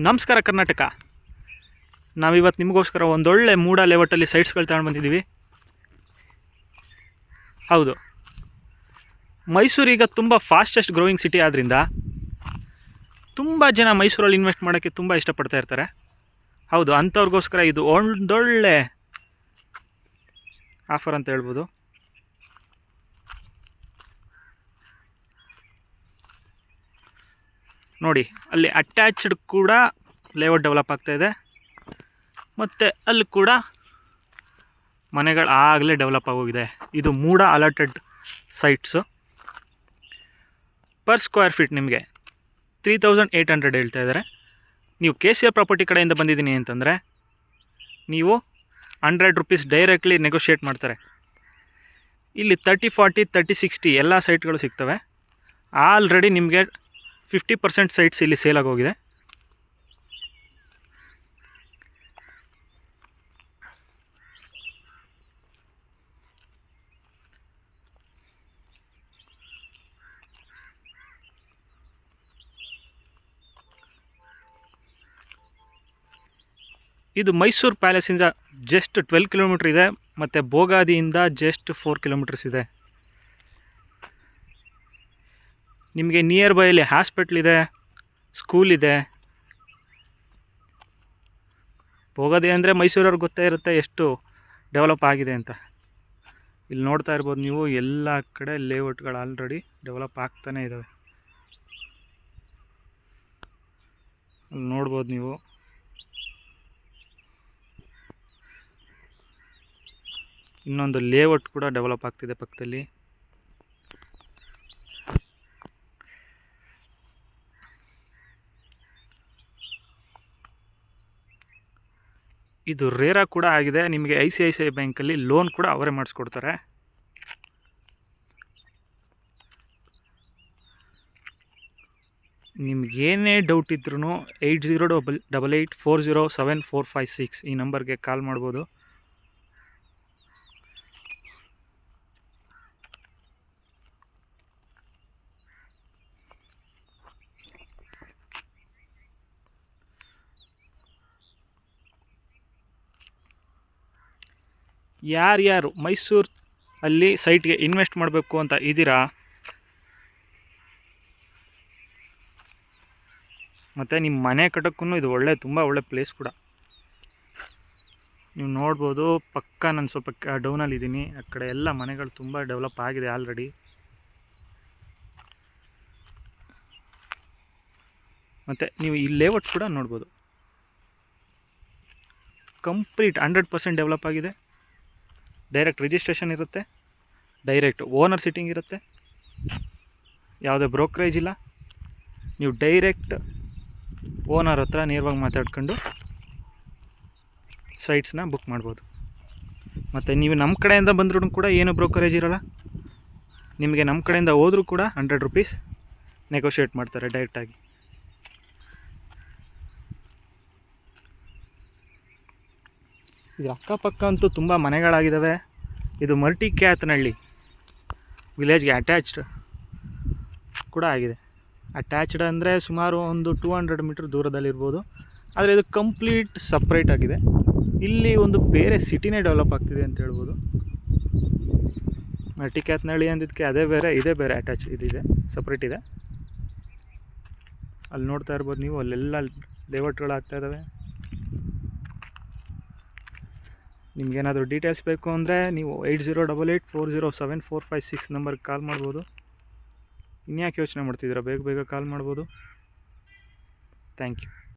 ನಮಸ್ಕಾರ ಕರ್ನಾಟಕ. ನಾವಿವತ್ತು ನಿಮಗೋಸ್ಕರ ಒಂದೊಳ್ಳೆ ಮೂಡ ಲೇಔಟಲ್ಲಿ ಸೈಟ್ಸ್ಗಳು ತಗೊಂಡು ಬಂದಿದ್ದೀವಿ. ಹೌದು, ಮೈಸೂರು ಈಗ ತುಂಬ ಫಾಸ್ಟೆಸ್ಟ್ ಗ್ರೋಯಿಂಗ್ ಸಿಟಿ ಆದ್ದರಿಂದ ತುಂಬ ಜನ ಮೈಸೂರಲ್ಲಿ ಇನ್ವೆಸ್ಟ್ ಮಾಡೋಕ್ಕೆ ತುಂಬ ಇಷ್ಟಪಡ್ತಾ ಇರ್ತಾರೆ. ಹೌದು, ಅಂಥವ್ರಿಗೋಸ್ಕರ ಇದು ಒಂದೊಳ್ಳೆ ಆಫರ್ ಅಂತ ಹೇಳ್ಬೋದು. ನೋಡಿ, ಅಲ್ಲಿ ಅಟ್ಯಾಚ್ಡ್ ಕೂಡ ಲೇಔಟ್ ಡೆವಲಪ್ ಆಗ್ತಾಯಿದೆ, ಮತ್ತು ಅಲ್ಲಿ ಕೂಡ ಮನೆಗಳು ಆಗಲೇ ಡೆವಲಪ್ ಆಗೋಗಿದೆ. ಇದು MUDA allotted sites. Per square feet ನಿಮಗೆ 3800 ಹೇಳ್ತಾ ಇದ್ದಾರೆ. ನೀವು KCR ಪ್ರಾಪರ್ಟಿ ಕಡೆಯಿಂದ ಬಂದಿದ್ದೀನಿ ಅಂತಂದರೆ ನೀವು 100 ರೂಪೀಸ್ ಡೈರೆಕ್ಟ್ಲಿ ನೆಗೋಷಿಯೇಟ್ ಮಾಡ್ತಾರೆ. ಇಲ್ಲಿ 30, 40, 30, 60 ಎಲ್ಲ ಸೈಟ್ಗಳು ಸಿಗ್ತವೆ. ಆಲ್ರೆಡಿ ನಿಮಗೆ 50% ಸೈಟ್ಸ್ ಇಲ್ಲಿ ಸೇಲ್ ಆಗೋಗಿದೆ. ಇದು ಮೈಸೂರು ಪ್ಯಾಲೇಸಿಂದ ಜಸ್ಟ್ 12 ಕಿಲೋಮೀಟ್ರ್ ಇದೆ, ಮತ್ತು ಬೋಗಾದಿಯಿಂದ ಜಸ್ಟ್ 4 ಕಿಲೋಮೀಟರ್ಸ್ ಇದೆ. ನಿಮಗೆ ನಿಯರ್ ಬೈಯಲ್ಲಿ ಹಾಸ್ಪಿಟ್ಲ್ ಇದೆ, ಸ್ಕೂಲ್ ಇದೆ. ಬೋಗಾದಿ ಅಂದರೆ ಮೈಸೂರವ್ರಿಗೆ ಗೊತ್ತೇ ಇರುತ್ತೆ ಎಷ್ಟು ಡೆವಲಪ್ ಆಗಿದೆ ಅಂತ. ಇಲ್ಲಿ ನೋಡ್ತಾ ಇರ್ಬೋದು ನೀವು, ಎಲ್ಲ ಕಡೆ ಲೇಔಟ್ಗಳು ಆಲ್ರೆಡಿ ಡೆವಲಪ್ ಆಗ್ತಾನೆ ಇದ್ದಾವೆ. ಅಲ್ಲಿ ನೋಡ್ಬೋದು ನೀವು. ಇನ್ನೊಂದು ಲೇಔಟ್ ಕೂಡ ಡೆವಲಪ್ ಆಗ್ತಿದೆ ಪಕ್ಕದಲ್ಲಿ. ಇದು ರೇರಾ ಕೂಡ ಆಗಿದೆ. ನಿಮಗೆ ICICI ಬ್ಯಾಂಕಲ್ಲಿ ಲೋನ್ ಕೂಡ ಅವರೇ ಮಾಡಿಸ್ಕೊಡ್ತಾರೆ. ನಿಮಗೇನೇ ಡೌಟ್ ಇದ್ರೂ 8088407456 ಈ ನಂಬರ್ಗೆ ಕಾಲ್ ಮಾಡ್ಬೋದು. ಯಾರ್ಯಾರು ಮೈಸೂರು ಅಲ್ಲಿ ಸೈಟ್ಗೆ ಇನ್ವೆಸ್ಟ್ ಮಾಡಬೇಕು ಅಂತ ಇದ್ದೀರಾ, ಮತ್ತು ನಿಮ್ಮ ಮನೆ ಕಟ್ಟೋಕ್ಕೂ ಇದು ತುಂಬ ಒಳ್ಳೆ ಪ್ಲೇಸ್ ಕೂಡ. ನೀವು ನೋಡ್ಬೋದು, ಪಕ್ಕ ನಾನು ಸ್ವಲ್ಪ ಡೌನಲ್ಲಿದ್ದೀನಿ. ಆ ಕಡೆ ಎಲ್ಲ ಮನೆಗಳು ತುಂಬ ಡೆವಲಪ್ ಆಗಿದೆ ಆಲ್ರೆಡಿ. ಮತ್ತು ನೀವು ಈ ಲೇಔಟ್ ಕೂಡ ನೋಡ್ಬೋದು, ಕಂಪ್ಲೀಟ್ 100% ಡೆವಲಪ್ ಆಗಿದೆ. ಡೈರೆಕ್ಟ್ ರಿಜಿಸ್ಟ್ರೇಷನ್ ಇರುತ್ತೆ, ಡೈರೆಕ್ಟ್ ಓನರ್ ಸಿಟ್ಟಿಂಗ್ ಇರುತ್ತೆ, ಯಾವುದೇ ಬ್ರೋಕರೇಜ್ ಇಲ್ಲ. ನೀವು ಡೈರೆಕ್ಟ್ ಓನರ್ ಹತ್ರ ನೇರವಾಗಿ ಮಾತಾಡ್ಕೊಂಡು ಸೈಟ್ಸ್ನ ಬುಕ್ ಮಾಡ್ಬೋದು. ಮತ್ತು ನೀವು ನಮ್ಮ ಕಡೆಯಿಂದ ಬಂದ್ರೂ ಕೂಡ ಏನು ಬ್ರೋಕರೇಜ್ ಇರೋಲ್ಲ. ನಿಮಗೆ ನಮ್ಮ ಕಡೆಯಿಂದ ಹೋದರೂ ಕೂಡ 100 ರೂಪೀಸ್ ನೆಗೋಷಿಯೇಟ್ ಮಾಡ್ತಾರೆ ಡೈರೆಕ್ಟಾಗಿ. ಇದ್ರ ಅಕ್ಕಪಕ್ಕ ಅಂತೂ ತುಂಬ ಮನೆಗಳಾಗಿದ್ದಾವೆ. ಇದು ಮರ್ಟಿಕ್ಯಾತನಹಳ್ಳಿ ವಿಲೇಜ್ಗೆ ಅಟ್ಯಾಚ್ಡ್ ಕೂಡ ಆಗಿದೆ. ಅಟ್ಯಾಚ್ಡ್ ಅಂದರೆ ಸುಮಾರು ಒಂದು 200 ಮೀಟ್ರ್ ದೂರದಲ್ಲಿರ್ಬೋದು. ಆದರೆ ಇದು ಕಂಪ್ಲೀಟ್ ಸಪ್ರೇಟ್ ಆಗಿದೆ. ಇಲ್ಲಿ ಒಂದು ಬೇರೆ ಸಿಟಿನೇ ಡೆವಲಪ್ ಆಗ್ತಿದೆ ಅಂತ ಹೇಳ್ಬೋದು. ಮರ್ಟಿಕ್ಯಾತನಹಳ್ಳಿ ಅಂದಿದ್ದಕ್ಕೆ ಅದೇ ಬೇರೆ, ಇದೇ ಬೇರೆ, ಅಟ್ಯಾಚ್ ಇದಿದೆ, ಸಪ್ರೇಟ್ ಇದೆ. ಅಲ್ಲಿ ನೋಡ್ತಾ ಇರ್ಬೋದು ನೀವು, ಅಲ್ಲೆಲ್ಲ ಲೇಔಟ್ಗಳು ಆಗ್ತಾ ಇದ್ದಾವೆ. ನಿಮಗೇನಾದರೂ ಡೀಟೇಲ್ಸ್ ಬೇಕು ಅಂದರೆ ನೀವು 8088407456 ನಂಬರ್ಗೆ ಕಾಲ್ ಮಾಡ್ಬೋದು. ಇನ್ಯಾಕೆ ಯೋಚನೆ ಮಾಡ್ತಿದ್ದೀರಾ, ಬೇಗ ಕಾಲ್ ಮಾಡ್ಬೋದು. Thank you.